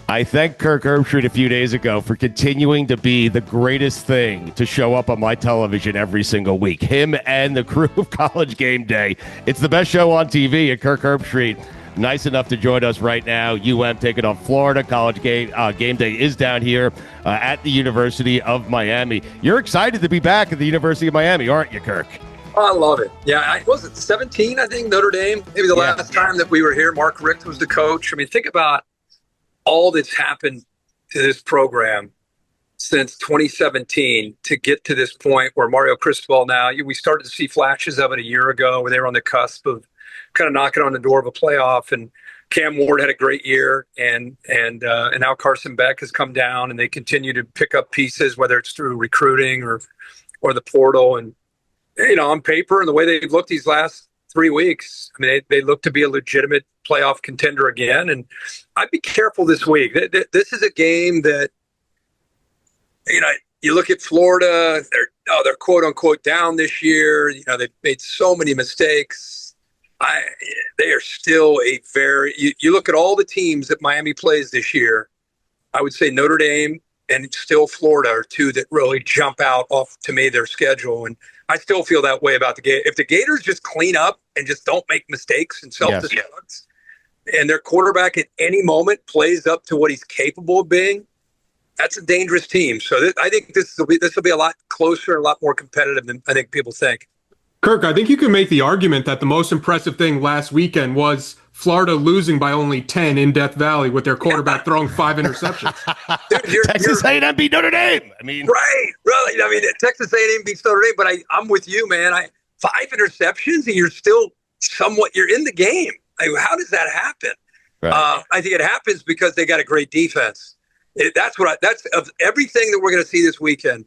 I thanked Kirk Herbstreit a few days ago for continuing to be the greatest thing to show up on my television every single week. Him and the crew of College Game Day. It's the best show on TV, and Kirk Herbstreit, nice enough to join us right now. UM taking on Florida. College Game Day is down here at the University of Miami. You're excited to be back at the University of Miami, aren't you, Kirk? I love it. Yeah, was it 17, I think, Notre Dame? Maybe the last time that we were here, Mark Richt was the coach. I mean, think about all that's happened to this program since 2017 to get to this point where Mario Cristobal now, we started to see flashes of it a year ago where they were on the cusp of kind of knocking on the door of a playoff, and Cam Ward had a great year, and now Carson Beck has come down, and they continue to pick up pieces, whether it's through recruiting or the portal. And, on paper and the way they've looked these last 3 weeks, I mean, they look to be a legitimate playoff contender again. And I'd be careful this week. This is a game that, you look at Florida, they're quote unquote down this year. They've made so many mistakes. They are still you look at all the teams that Miami plays this year, I would say Notre Dame and still Florida are two that really jump out off to me their schedule. And I still feel that way about the Gators. If the Gators just clean up and just don't make mistakes and self-destruct, and their quarterback at any moment plays up to what he's capable of being, that's a dangerous team. So I think this will be a lot closer and a lot more competitive than I think people think. Kirk, I think you can make the argument that the most impressive thing last weekend was Florida losing by only 10 in Death Valley with their quarterback throwing 5 interceptions. Dude, Texas A&M beat Notre Dame. I mean, right, really. I mean, Texas A&M beats Notre Dame, but I'm with you, man. 5 interceptions, and you're still you're in the game. How does that happen? Right. I think it happens because they got a great defense. That's of everything that we're going to see this weekend.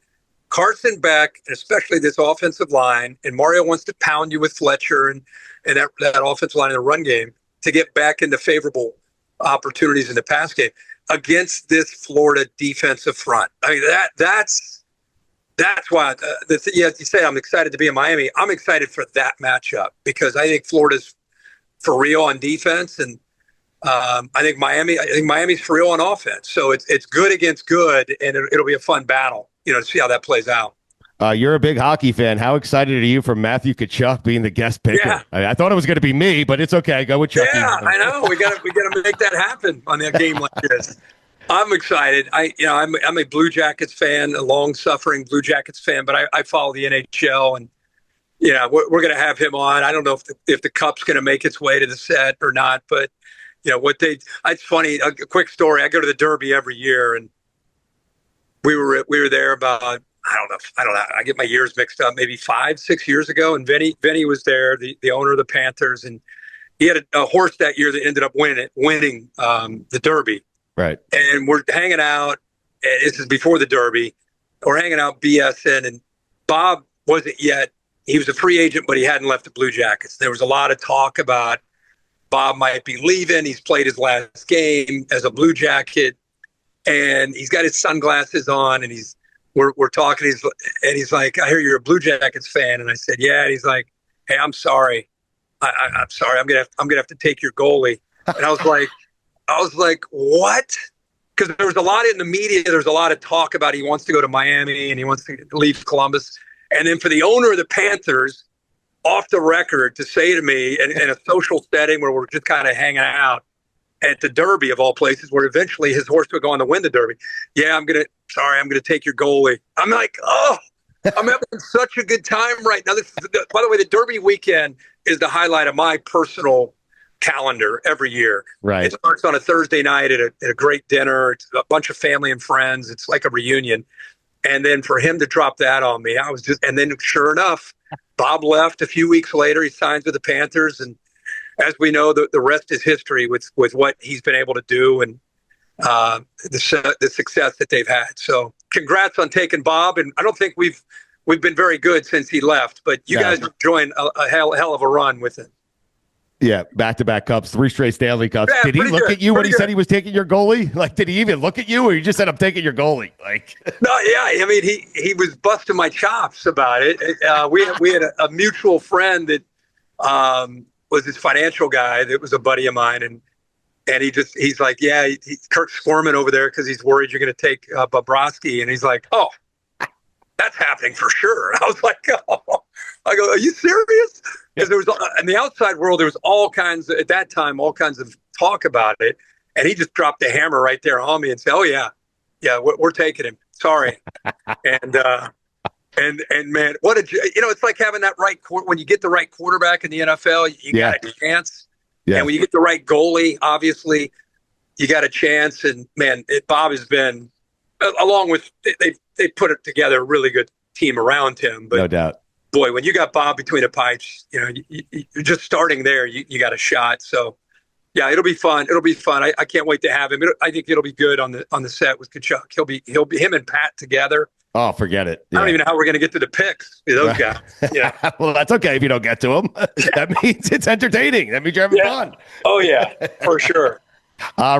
Carson Beck, and especially this offensive line, and Mario wants to pound you with Fletcher and that offensive line in the run game to get back into favorable opportunities in the pass game against this Florida defensive front. I mean, that's why you say I'm excited to be in Miami. I'm excited for that matchup because I think Florida's for real on defense, and I think Miami's for real on offense. So it's good against good, and it'll be a fun battle, to see how that plays out. You're a big hockey fan. How excited are you for Matthew Tkachuk being the guest picker? Yeah. I thought it was going to be me, but it's okay. Go with Chucky. Yeah, I know. We got to make that happen on that game like this. I'm excited. I'm a Blue Jackets fan, a long-suffering Blue Jackets fan, but I follow the NHL, and we're going to have him on. I don't know if the cup's going to make its way to the set or not, but it's funny. A quick story. I go to the Derby every year, and we were there about, I don't know. I get my years mixed up. Maybe 5-6 years ago, and Vinny was there, the owner of the Panthers, and he had a horse that year that ended up winning the Derby. Right. And we're hanging out. And this is before the Derby. We're hanging out BSing, and Bob wasn't yet. He was a free agent, but he hadn't left the Blue Jackets. There was a lot of talk about Bob might be leaving. He's played his last game as a Blue Jacket, and he's got his sunglasses on, and we're talking. He's like, "I hear you're a Blue Jackets fan," and I said, "Yeah." And he's like, "Hey, I'm sorry. I'm sorry. I'm gonna have to take your goalie." And I was like, "What?" Because there was a lot in the media. There's a lot of talk about he wants to go to Miami and he wants to leave Columbus, and then for the owner of the Panthers, off the record, to say to me in a social setting where we're just kind of hanging out at the Derby of all places, where eventually his horse would go on to win the Derby. "Yeah, I'm gonna take your goalie." I'm like, oh, I'm having such a good time right now. By the way, the Derby weekend is the highlight of my personal calendar every year. Right. It starts on a Thursday night at a great dinner. It's a bunch of family and friends. It's like a reunion. And then for him to drop that on me, and then sure enough, Bob left a few weeks later. He signs with the Panthers, and as we know, the rest is history with what he's been able to do and the success that they've had. So congrats on taking Bob. And I don't think we've been very good since he left, but you guys are enjoying a hell of a run with it. Yeah, back-to-back cups, 3 straight Stanley Cups. Yeah, did he look at you when he said he was taking your goalie? Like, did he even look at you, or you just said, "I'm taking your goalie"? Like, no, yeah. I mean, he was busting my chops about it. We had a mutual friend that was his financial guy that was a buddy of mine, and And he's like, yeah, Kirk's squirming over there because he's worried you're going to take Bobrovsky. And he's like, oh, that's happening for sure. I was like, oh, I go, are you serious? Because there was, in the outside world, there was at that time, all kinds of talk about it. And he just dropped the hammer right there on me and said, oh, yeah, we're taking him. Sorry. And man, it's like having that when you get the right quarterback in the NFL, you got a chance. Yeah. And when you get the right goalie, obviously, you got a chance. And man, Bob has been, along with they put it together a really good team around him. But no doubt, boy, when you got Bob between the pipes, you're just starting there. You got a shot. So yeah, it'll be fun. I can't wait to have him. I think it'll be good on the set with Kachuk. He'll be him and Pat together. Oh, forget it. Yeah. I don't even know how we're going to get to the picks. Those guys. Yeah. Well, that's okay if you don't get to them. That means it's entertaining. That means you're having fun. Oh, yeah, for sure.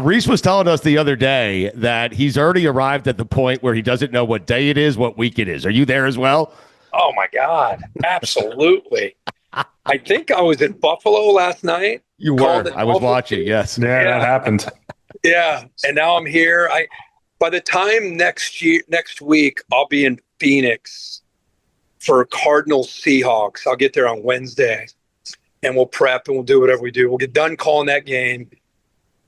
Reese was telling us the other day that he's already arrived at the point where he doesn't know what day it is, what week it is. Are you there as well? Oh, my God. Absolutely. I think I was in Buffalo last night. You were. I was watching, yes. Yeah, that happened. Yeah, and now I'm here. By the time next week, I'll be in Phoenix for Cardinals Seahawks. I'll get there on Wednesday, and we'll prep and we'll do whatever we do. We'll get done calling that game.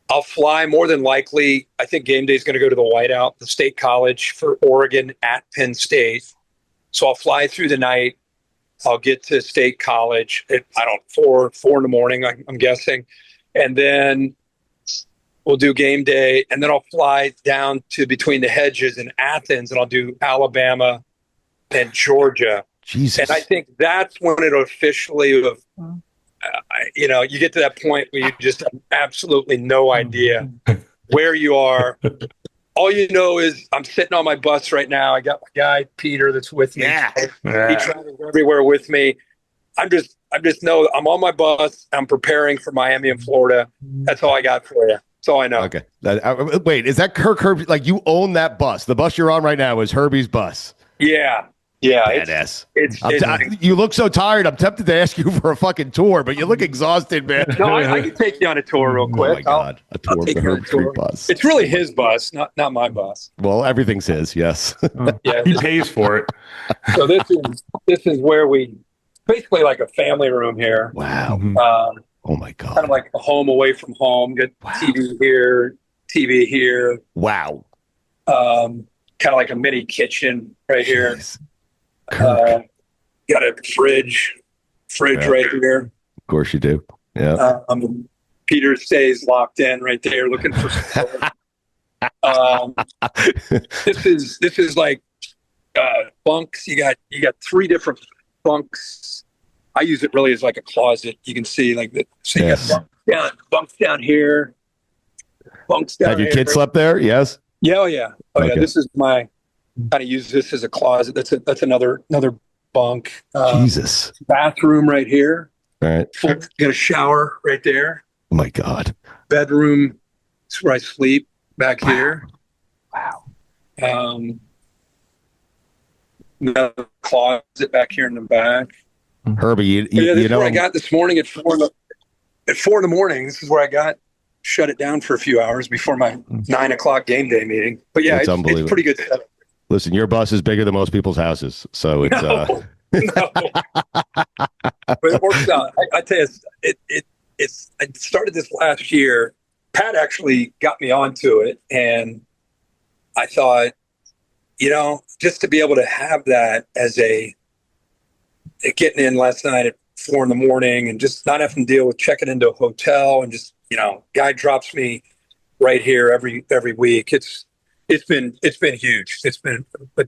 I'll fly more than likely. I think game day is going to go to the Whiteout, the State College for Oregon at Penn State. So I'll fly through the night. I'll get to State College at, 4 in the morning, I'm guessing. And then we'll do game day. And then I'll fly down to Between the Hedges in Athens, and I'll do Alabama and Georgia. Jesus. And I think that's when it'll officially, you get to that point where you just have absolutely no idea where you are. All you know is I'm sitting on my bus right now. I got my guy, Peter, that's with me. Yeah. He travels everywhere with me. I just know I'm on my bus. I'm preparing for Miami and Florida. That's all I got for you. That's all I know. Okay. Wait, is that Kirk Herbstreit? Like, you own that bus? The bus you're on right now is Herbie's bus. Yeah. Yeah. Badass. You look so tired. I'm tempted to ask you for a fucking tour, but you look exhausted, man. No, I can take you on a tour real quick. Oh my God. A tour of the Herbstreit bus. It's really his bus, not my bus. Well, everything's his, yes. Yeah, he pays for it. So this is where we basically like a family room here. Wow. Oh my God. Kind of like a home away from home. Got TV here. Wow. Kind of like a mini kitchen right here. Kirk. Got a fridge right here. Of course you do. Yeah. Peter stays locked in right there, looking for support. This is like bunks. You got 3 different bunks. I use it really as like a closet. You can see like that. So you got bunks down here. Bunks down. Have your here. kids slept there? Yes. Yeah. Oh yeah. Yeah. This is my. Kind of use this as a closet. That's another bunk. Jesus. Bathroom right here. All right. Got a shower right there. Oh my God. Bedroom. That's where I sleep back here. Wow. Another closet back here in the back. Herbie, you this know is where I got this morning at 4 in the morning. This is where I got. Shut it down for a few hours before my 9 o'clock game day meeting. But yeah, it's pretty good setup. Listen, your bus is bigger than most people's houses, so it's no. But it works out. I tell you, I started this last year. Pat actually got me onto it, and I thought, just to be able to have that as getting in last night at 4 in the morning, and just not having to deal with checking into a hotel, and just guy drops me right here every week. It's been huge. It's been, but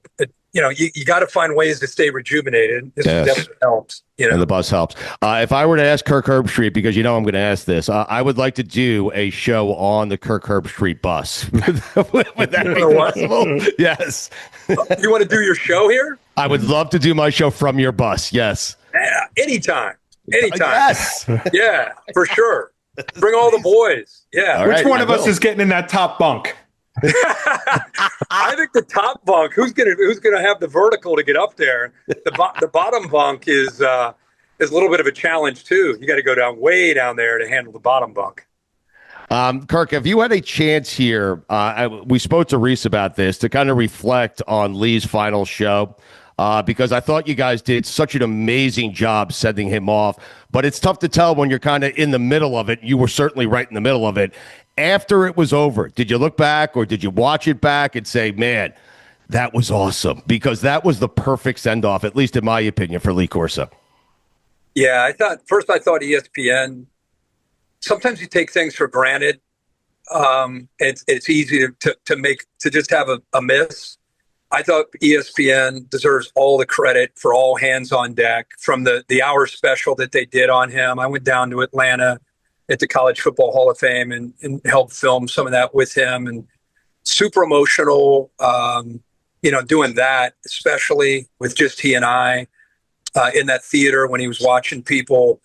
you got to find ways to stay rejuvenated. This definitely helps. And the bus helps. If I were to ask Kirk Herbstreit, because I'm going to ask this, I would like to do a show on the Kirk Herbstreit bus. Would that be possible? Yes. You want to do your show here? I would love to do my show from your bus. Yes. Yeah, anytime. Yes. Yeah, for sure. Bring all the boys. Yeah. Which one of us is getting in that top bunk? I think the top bunk. Who's gonna have the vertical to get up there? The bottom bunk is a little bit of a challenge too. You got to go way down there to handle the bottom bunk. Kirk, have you had a chance here? We spoke to Reese about this to kind of reflect on Lee's final show. Because I thought you guys did such an amazing job sending him off. But it's tough to tell when you're kind of in the middle of it. You were certainly right in the middle of it. After it was over, did you look back or did you watch it back and say, man, that was awesome? Because that was the perfect send-off, at least in my opinion, for Lee Corso. Yeah, I thought ESPN, sometimes you take things for granted. It's easy to just have a miss. I thought ESPN deserves all the credit for all hands on deck from the hour special that they did on him. I went down to Atlanta at the College Football Hall of Fame and helped film some of that with him, and super emotional, doing that, especially with just he and I in that theater when he was watching people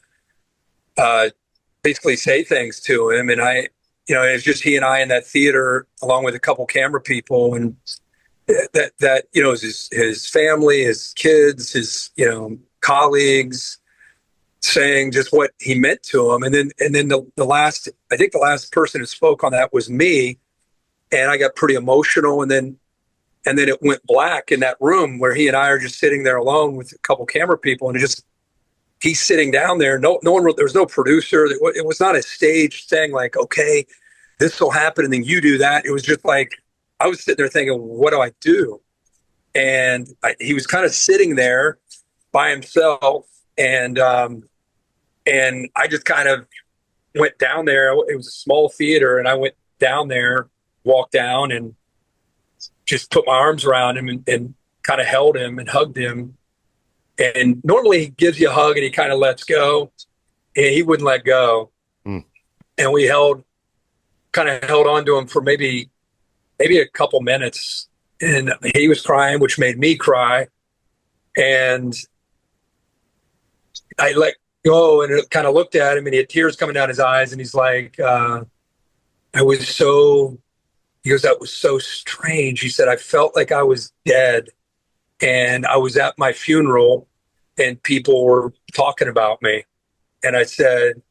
basically say things to him. And it's just he and I in that theater along with a couple camera people, and that his family, his kids, his colleagues saying just what he meant to him. And then the last person who spoke on that was me, and I got pretty emotional. And then it went black in that room where he and I are just sitting there alone with a couple camera people, and he's sitting down there. No one. There was no producer. It was not a staged thing like, okay, this will happen and then you do that. It was just like, I was sitting there thinking, what do I do? And he was kind of sitting there by himself. And I just kind of went down there. It was a small theater. And I went down there, walked down, and just put my arms around him and kind of held him and hugged him. And normally he gives you a hug and he kind of lets go. And he wouldn't let go. Mm. And we kind of held on to him for maybe a couple minutes, and he was crying, which made me cry. And I let go and kind of looked at him, and he had tears coming down his eyes. And he's like, that was so strange. He said, I felt like I was dead, and I was at my funeral and people were talking about me. And I said,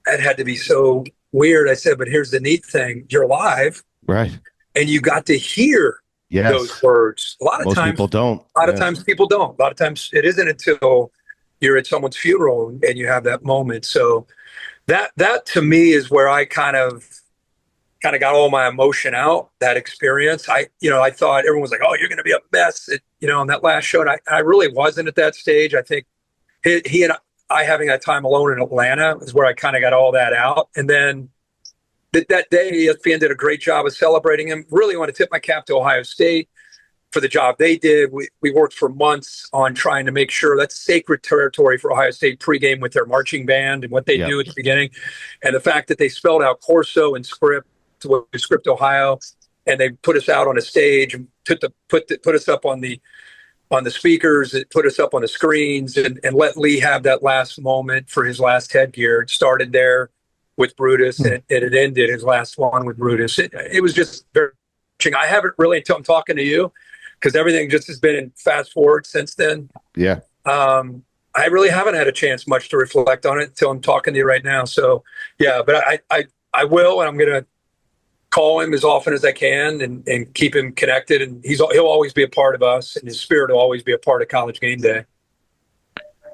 that had to be so weird. I said, but here's the neat thing. You're alive. Right. And you got to hear those words. A lot of times people don't. A lot of times people don't. A lot of times it isn't until you're at someone's funeral and you have that moment. So that to me is where I kind of got all my emotion out, that experience. I thought everyone was like, oh, you're going to be a mess on that last show. And I really wasn't at that stage. I think he and I having that time alone in Atlanta is where I kind of got all that out. And then that day, ESPN did a great job of celebrating him. Really want to tip my cap to Ohio State for the job they did. We worked for months on trying to make sure that's sacred territory for Ohio State pregame with their marching band and what they do at the beginning. And the fact that they spelled out Corso and Script Ohio, and they put us out on a stage and put us up on the speakers, it put us up on the screens, and let Lee have that last moment for his last headgear. It started there with Brutus, and it ended his last one with Brutus. It was just very touching. I haven't really, until I'm talking to you, because everything just has been in fast forward since then. Yeah. I really haven't had a chance much to reflect on it until I'm talking to you right now. So, yeah, but I will, and I'm going to call him as often as I can and keep him connected. And he'll always be a part of us, and his spirit will always be a part of College Game Day.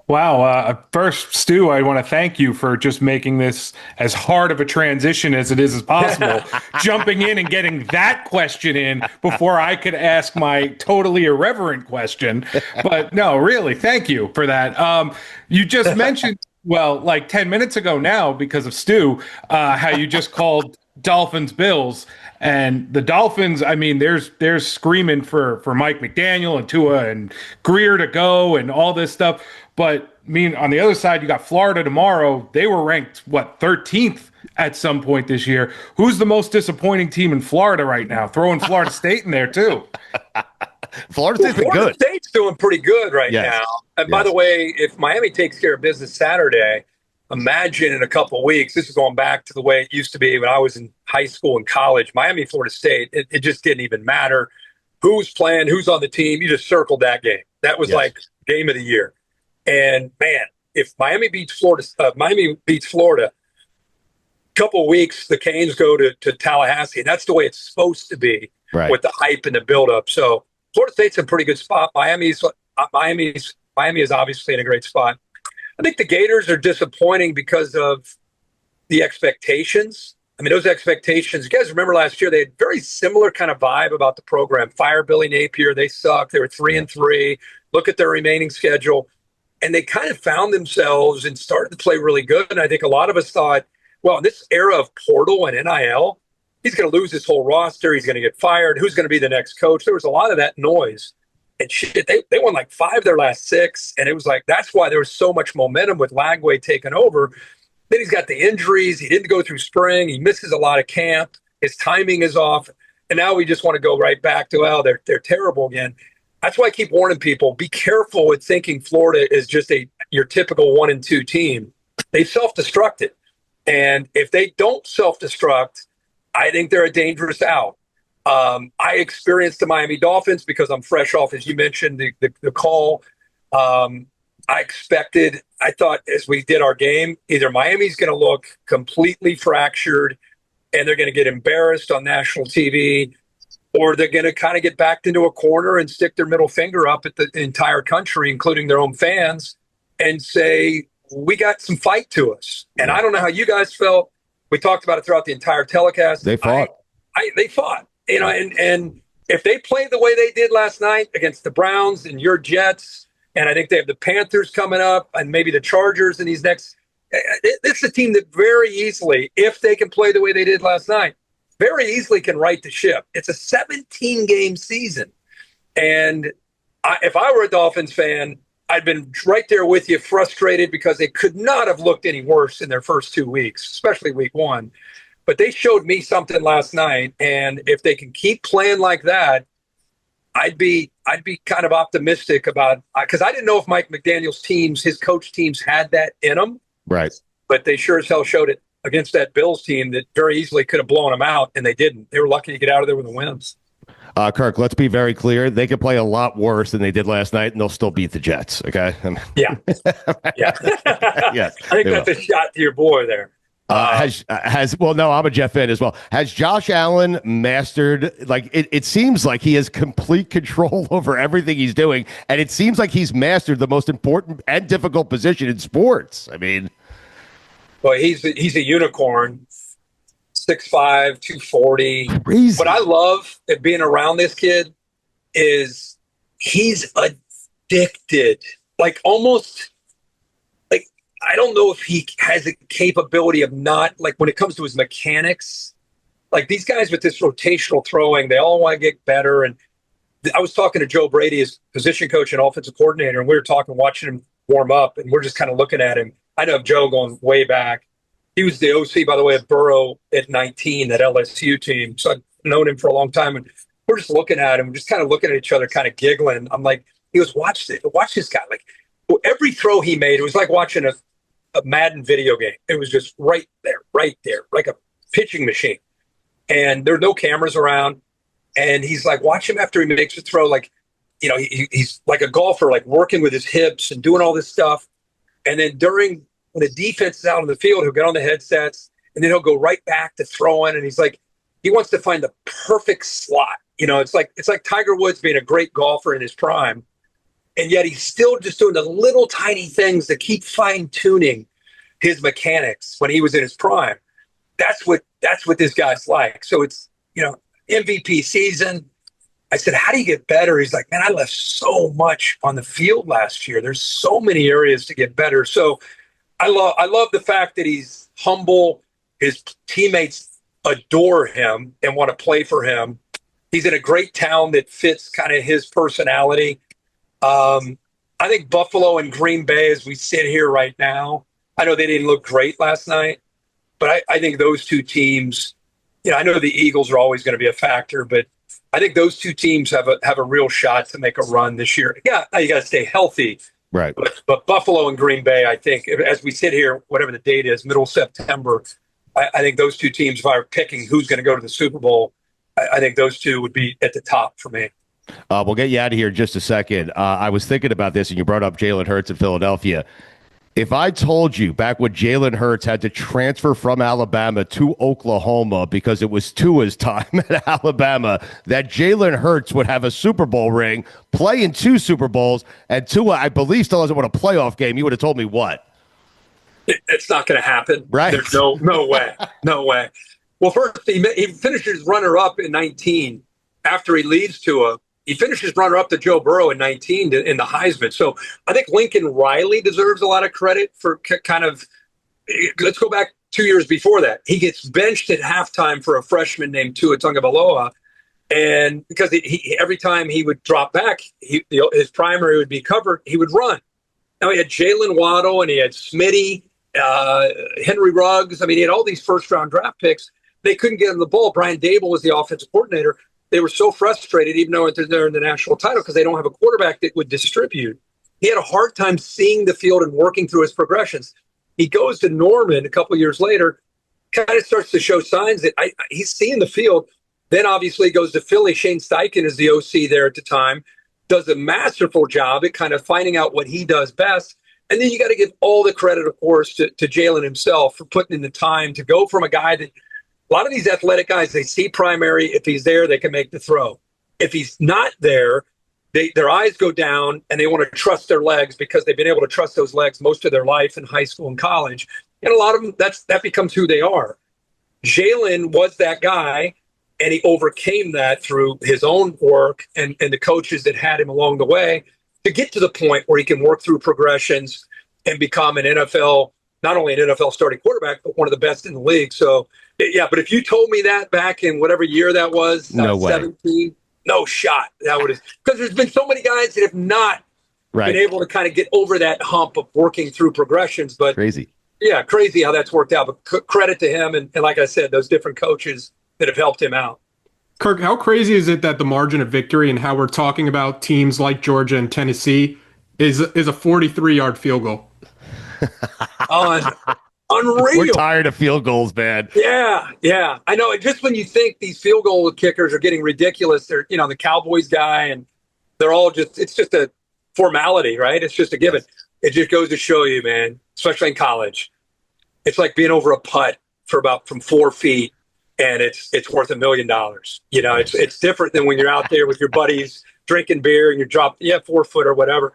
Wow. First, Stu, I want to thank you for just making this as hard of a transition as it is as possible, jumping in and getting that question in before I could ask my totally irreverent question. But no, really, thank you for that. You just mentioned, well, like 10 minutes ago now, because of Stu, how you just called Dolphins Bills. And the Dolphins, I mean, they're screaming for Mike McDaniel and Tua and Greer to go and all this stuff. But I mean, on the other side, you got Florida tomorrow. They were ranked, 13th at some point this year. Who's the most disappointing team in Florida right now? Throwing Florida State in there, too. Florida State's doing pretty good right now. And by the way, if Miami takes care of business Saturday, imagine in a couple of weeks, this is going back to the way it used to be when I was in high school and college, Miami, Florida State, it just didn't even matter who's playing, who's on the team. You just circled that game. That was like game of the year. And man, if Miami beats Florida, couple of weeks, the Canes go to Tallahassee, and that's the way it's supposed to be with the hype and the buildup. So Florida State's in a pretty good spot. Miami is obviously in a great spot. I think the Gators are disappointing because of the expectations. I mean, those expectations, you guys remember last year, they had very similar kind of vibe about the program. Fire Billy Napier, they sucked. They were 3-3. Look at their remaining schedule. And they kind of found themselves and started to play really good. And I think a lot of us thought, well, in this era of portal and NIL, he's going to lose his whole roster. He's going to get fired. Who's going to be the next coach? There was a lot of that noise. And shit, they won like 5 of their last 6. And it was like, that's why there was so much momentum with Lagway taking over. Then he's got the injuries. He didn't go through spring. He misses a lot of camp. His timing is off. And now we just want to go right back to, well, they're terrible again. That's why I keep warning people, be careful with thinking Florida is just your typical 1-2 team. They've self-destructed. And if they don't self-destruct, I think they're a dangerous out. I experienced the Miami Dolphins because I'm fresh off, as you mentioned, the call. I thought as we did our game, either Miami's going to look completely fractured and they're going to get embarrassed on national TV, or they're going to kind of get backed into a corner and stick their middle finger up at the entire country, including their own fans, and say, we got some fight to us. And I don't know how you guys felt. We talked about it throughout the entire telecast. They fought. They fought. You know, and if they play the way they did last night against the Browns and your Jets, and I think they have the Panthers coming up and maybe the Chargers in these next – it's a team that very easily, if they can play the way they did last night, very easily can right the ship. It's a 17-game season. And if I were a Dolphins fan, I'd been right there with you, frustrated because they could not have looked any worse in their first 2 weeks, especially week 1. But they showed me something last night, and if they can keep playing like that, I'd be kind of optimistic about, because I didn't know if Mike McDaniel's teams, his coach teams, had that in them. Right. But they sure as hell showed it against that Bills team that very easily could have blown them out, and they didn't. They were lucky to get out of there with the wins. Kirk, let's be very clear. They could play a lot worse than they did last night, and they'll still beat the Jets. Okay. Yeah. Yeah. Yes. I think that's a shot to your boy there. Well, no, I'm a Jet fan as well. Has Josh Allen mastered, like, it seems like he has complete control over everything he's doing, and it seems like he's mastered the most important and difficult position in sports. I mean, well, he's a unicorn, 6'5", 240. Crazy. What I love at being around this kid is he's addicted, like almost. I don't know if he has a capability of not, like when it comes to his mechanics, like these guys with this rotational throwing, they all want to get better. And I was talking to Joe Brady, his position coach and offensive coordinator, and we were watching him warm up, and we're just kind of looking at him. I know Joe going way back. He was the OC, by the way, of Burrow at 19, that LSU team. So I've known him for a long time. And we're just looking at him, just kind of looking at each other, kind of giggling. I'm like, he goes, watch this guy. Like every throw he made, it was like watching a Madden video game. It was just right there, like a pitching machine. And there's no cameras around. And he's like, watch him after he makes a throw. Like, you know, he's like a golfer, like working with his hips and doing all this stuff. And then when the defense is out on the field, he'll get on the headsets and then he'll go right back to throwing. And he's like, he wants to find the perfect slot. You know, it's like Tiger Woods being a great golfer in his prime. And yet he's still just doing the little tiny things that keep fine-tuning his mechanics when he was in his prime. That's what this guy's like. So it's, you know, MVP season. I said, how do you get better? He's like, man, I left so much on the field last year. There's so many areas to get better. So I love the fact that he's humble. His teammates adore him and want to play for him. He's in a great town that fits kind of his personality. I think Buffalo and Green Bay, as we sit here right now, I know they didn't look great last night, but I think those two teams, you know, I know the Eagles are always going to be a factor, but I think those two teams have a real shot to make a run this year. Yeah, you got to stay healthy. Right. But Buffalo and Green Bay, I think, as we sit here, whatever the date is, middle September, I think those two teams, if I were picking who's going to go to the Super Bowl, I think those two would be at the top for me. We'll get you out of here in just a second. I was thinking about this, and you brought up Jalen Hurts in Philadelphia. If I told you back when Jalen Hurts had to transfer from Alabama to Oklahoma because it was Tua's time at Alabama, that Jalen Hurts would have a Super Bowl ring, play in 2 Super Bowls, and Tua, I believe, still hasn't won a playoff game, you would have told me what? It's not going to happen. Right. There's no way. No way. Well, first, he finishes runner-up in 19 after he leaves Tua. He finishes runner-up to Joe Burrow in 19 in the Heisman. So I think Lincoln Riley deserves a lot of credit for kind of – let's go back 2 years before that. He gets benched at halftime for a freshman named Tua Tagovailoa, and because every time he would drop back, his primary would be covered, he would run. Now he had Jalen Waddle and he had Smitty, Henry Ruggs. I mean, he had all these first-round draft picks. They couldn't get him the ball. Brian Dable was the offensive coordinator. They were so frustrated, even though they're in the national title, because they don't have a quarterback that would distribute. He had a hard time seeing the field and working through his progressions. He goes to Norman a couple of years later, kind of starts to show signs that he's seeing the field. Then obviously goes to Philly. Shane Steichen is the OC there at the time, does a masterful job at kind of finding out what he does best. And then you got to give all the credit, of course, to Jalen himself for putting in the time to go from a guy that a lot of these athletic guys, they see primary. If he's there, they can make the throw. If he's not there, their eyes go down and they want to trust their legs because they've been able to trust those legs most of their life in high school and college. And a lot of them, that becomes who they are. Jalen was that guy, and he overcame that through his own work and the coaches that had him along the way to get to the point where he can work through progressions and become an NFL, not only an NFL starting quarterback, but one of the best in the league. So, yeah, but if you told me that back in whatever year that was, no way. 17, no shot. That would have, because there's been so many guys that have not been able to kind of get over that hump of working through progressions. But crazy. Yeah, crazy how that's worked out. But credit to him. And like I said, those different coaches that have helped him out. Kirk, how crazy is it that the margin of victory and how we're talking about teams like Georgia and Tennessee is a 43-yard field goal? Unreal. We're tired of field goals, man. Yeah. I know. Just when you think these field goal kickers are getting ridiculous, they're, the Cowboys guy, and they're all it's just a formality, right? It's just a given. It just goes to show you, man, especially in college, it's like being over a putt from 4 feet, and it's worth $1 million. It's different than when you're out there with your buddies drinking beer and you drop 4 foot or whatever.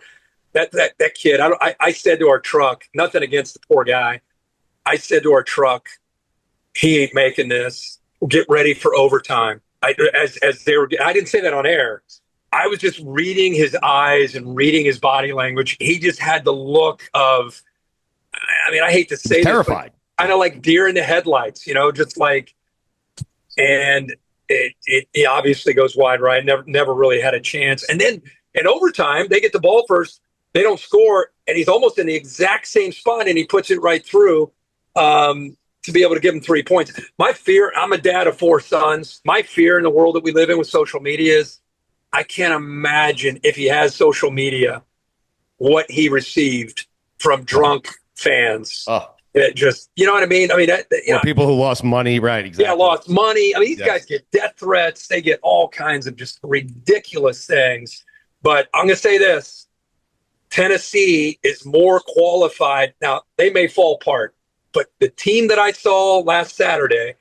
That kid, I said to our truck, nothing against the poor guy. I said to our truck, he ain't making this. Get ready for overtime. I didn't say that on air. I was just reading his eyes and reading his body language. He just had the look of, I hate to say terrified. this, kind of like deer in the headlights, just like, and it obviously goes wide right. Never really had a chance. And then in overtime, they get the ball first. They don't score, and he's almost in the exact same spot, and he puts it right through to be able to give him 3 points. My fear, I'm a dad of 4 sons. My fear in the world that we live in with social media is I can't imagine if he has social media what he received from drunk fans. It just, you know what I mean? Or people who lost money, right? Exactly. Yeah, lost money. These guys get death threats. They get all kinds of just ridiculous things. But I'm going to say this. Tennessee is more qualified. Now, they may fall apart, but the team that I saw last Saturday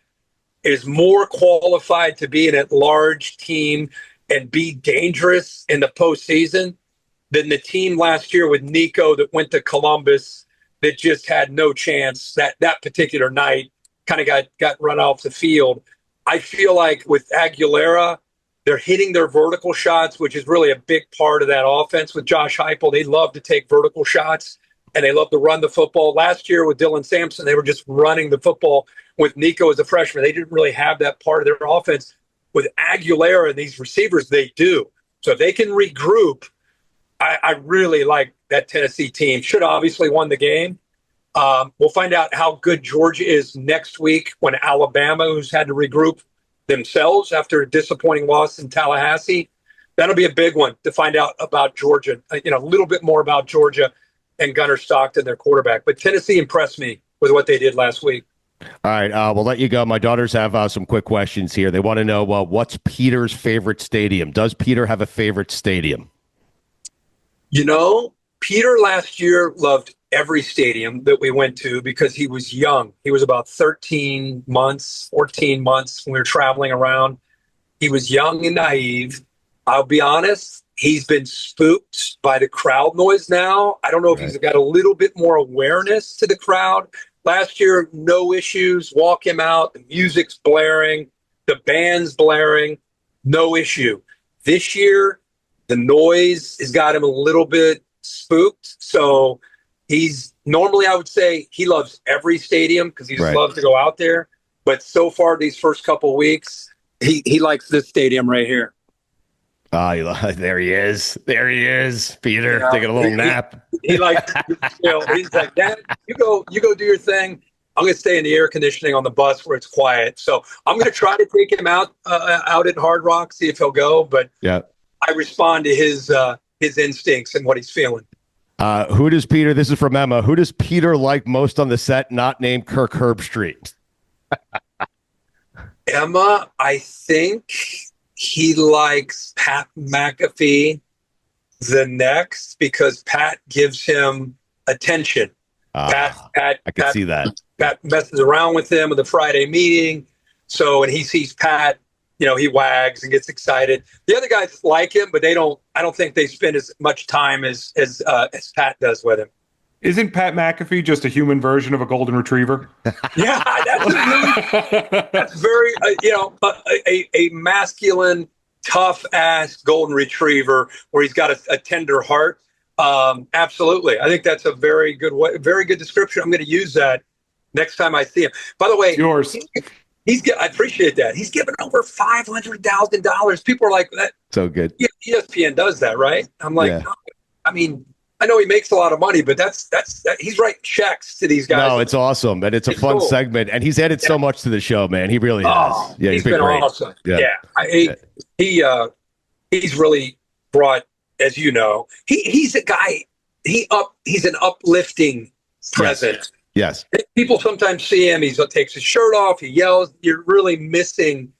is more qualified to be an at-large team and be dangerous in the postseason than the team last year with Nico that went to Columbus that just had no chance that particular night, kind of got run off the field. I feel like with Aguilera, they're hitting their vertical shots, which is really a big part of that offense with Josh Heupel. They love to take vertical shots, and they love to run the football. Last year with Dylan Sampson, they were just running the football with Nico as a freshman. They didn't really have that part of their offense. With Aguilera and these receivers, they do. So if they can regroup, I really like that Tennessee team. Should have obviously won the game. We'll find out how good Georgia is next week when Alabama, who's had to regroup themselves after a disappointing loss in Tallahassee. That'll be a big one to find out about Georgia, a little bit more about Georgia and Gunnar Stockton, their quarterback. But Tennessee impressed me with what they did last week. All right, we'll let you go. My daughters have some quick questions here. They want to know, what's Peter's favorite stadium? Does Peter have a favorite stadium? Peter last year loved every stadium that we went to because he was young. He was about 13 months, 14 months when we were traveling around. He was young and naive. I'll be honest, he's been spooked by the crowd noise now. I don't know if he's got a little bit more awareness to the crowd. Last year, no issues. Walk him out. The music's blaring. The band's blaring. No issue. This year, the noise has got him a little bit spooked. So he's normally, I would say, he loves every stadium because he just loves to go out there. But so far, these first couple of weeks, he likes this stadium right here. There he is. There he is, Peter, taking a little nap. He likes, he's like, Dad, you go do your thing. I'm going to stay in the air conditioning on the bus where it's quiet. So I'm going to try to take him out at Hard Rock, see if he'll go. But I respond to his instincts and what he's feeling. Who does Peter? This is from Emma. Who does Peter like most on the set? Not named Kirk Herbstreit. Emma, I think he likes Pat McAfee the next because Pat gives him attention. Pat, I can see that. Pat messes around with him at the Friday meeting. So when he sees Pat, he wags and gets excited. The other guys like him, but I don't think they spend as much time as Pat does with him. Isn't Pat McAfee just a human version of a golden retriever? Yeah, that's very, a masculine, tough ass golden retriever where he's got a tender heart. Absolutely. I think that's a very good description. I'm going to use that next time I see him. By the way, yours. I appreciate that. He's given over $500,000. People are like, that. So good. ESPN does that, right? I'm like, I mean, I know he makes a lot of money, but that's he's writing checks to these guys. No, it's awesome, and it's a fun segment, and he's added so much to the show, man. He really has. Yeah, he's been great. Awesome. He's really brought, as you know, he's a guy. He's an uplifting presence. Yes. People sometimes see him. He takes his shirt off. He yells. You're really missing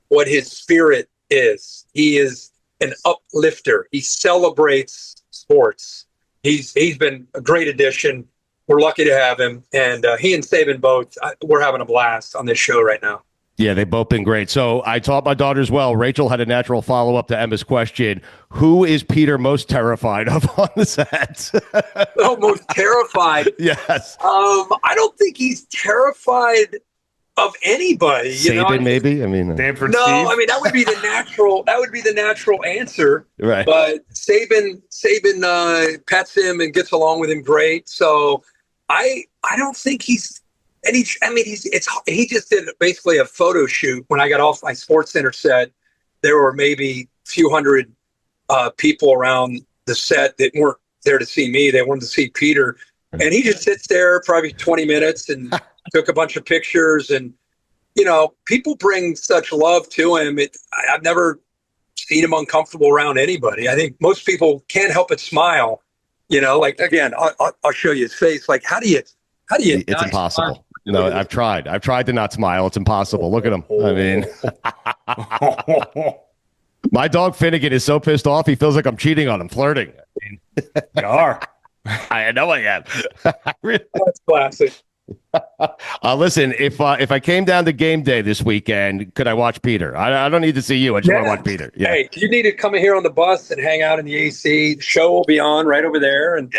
what his spirit is. He is an uplifter. He celebrates sports. He's been a great addition. We're lucky to have him. And he and Saban both, we're having a blast on this show right now. Yeah, they've both been great. So I taught my daughters well. Rachel had a natural follow-up to Emma's question. Who is Peter most terrified of on the set? Most terrified? Yes. I don't think he's terrified of anybody. Saban, maybe? I mean, Stanford no, Steve? I mean, that would be the natural answer. Right. But Saban pets him and gets along with him great. So I don't think he's. And he just did basically a photo shoot when I got off my SportsCenter set. There were maybe a few hundred people around the set that weren't there to see me. They wanted to see Peter. And he just sits there probably 20 minutes and took a bunch of pictures. And, people bring such love to him. I've never seen him uncomfortable around anybody. I think most people can't help but smile. Like, again, I'll show you his face. Like, how do you? It's impossible. Smile? No, I've tried to not smile. It's impossible. Look at him. I mean, my dog Finnegan is so pissed off. He feels like I'm cheating on him, flirting. You are. I know I am. That's classic. Listen, if I came down to game day this weekend, could I watch Peter? I don't need to see you. I just want to watch Peter. Yeah. Hey, you need to come in here on the bus and hang out in the AC. The show will be on right over there, and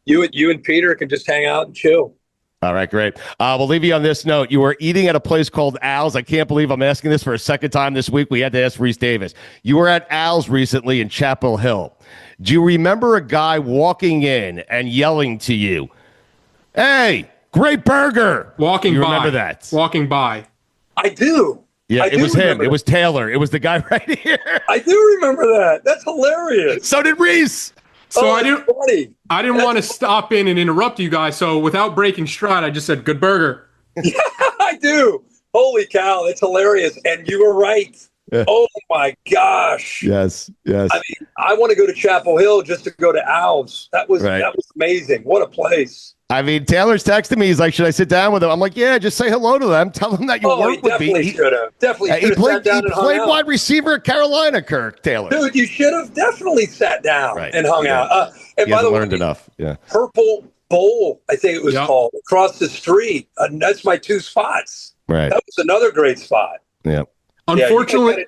you and Peter can just hang out and chill. All right, great. We'll leave you on this note. You were eating at a place called Al's. I can't believe I'm asking this for a second time this week. We had to ask Reese Davis. You were at Al's recently in Chapel Hill. Do you remember a guy walking in and yelling to you, "Hey, great burger"? Walking by. Remember that? Walking by. I do. Yeah, it was him. It was Taylor. It was the guy right here. I do remember that. That's hilarious. So did Reese. So I didn't want to stop in and interrupt you guys. So without breaking stride, I just said, "Good burger." Yeah, I do. Holy cow, that's hilarious. And you were right. Yeah. Oh my gosh. Yes. I mean, I want to go to Chapel Hill just to go to Al's. That was amazing. What a place. I mean, Taylor's texting me. He's like, "Should I sit down with him?" I'm like, "Yeah, just say hello to them. Tell them that you work with me." Definitely should have. He played wide receiver at Carolina, Kirk Taylor. Dude, you should have definitely sat down and hung out. And he by the way, learned enough. Yeah. Purple Bowl, I think it was called, across the street. And that's my 2 spots. Right. That was another great spot. Yeah. Unfortunately,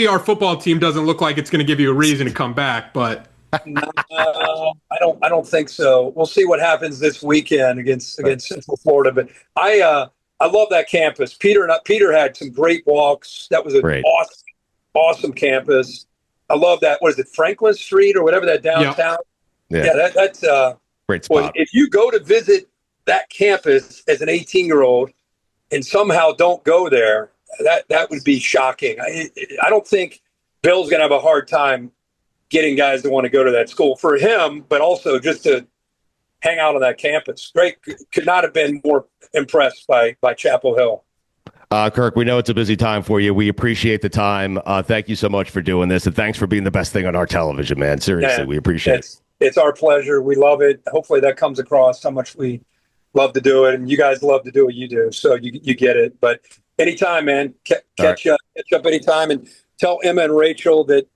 our football team doesn't look like it's going to give you a reason to come back, but no, I don't think so. We'll see what happens this weekend against Central Florida. But I love that campus. Peter had some great walks. That was an awesome campus. I love that. What is it, Franklin Street or whatever, that downtown? Yeah, that's great spot. Well, if you go to visit that campus as an 18-year-old and somehow don't go there, that would be shocking. I don't think Bill's going to have a hard time getting guys to want to go to that school for him, but also just to hang out on that campus. Great. Could not have been more impressed by Chapel Hill. Kirk, we know it's a busy time for you. We appreciate the time. Thank you so much for doing this, and thanks for being the best thing on our television, man. Seriously, we appreciate it. It's our pleasure. We love it. Hopefully that comes across how much we love to do it, and you guys love to do what you do, so you get it. But anytime, man, catch up anytime, and tell Emma and Rachel that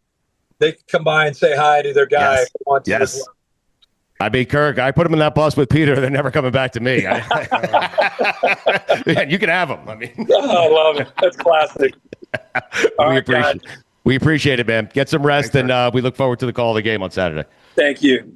they can come by and say hi to their guy if they want to. Yes. I mean, Kirk, I put them in that bus with Peter. They're never coming back to me. Man, you can have them. I mean, I love it. That's classic. We appreciate it, man. Get some rest, and we look forward to the call of the game on Saturday. Thank you.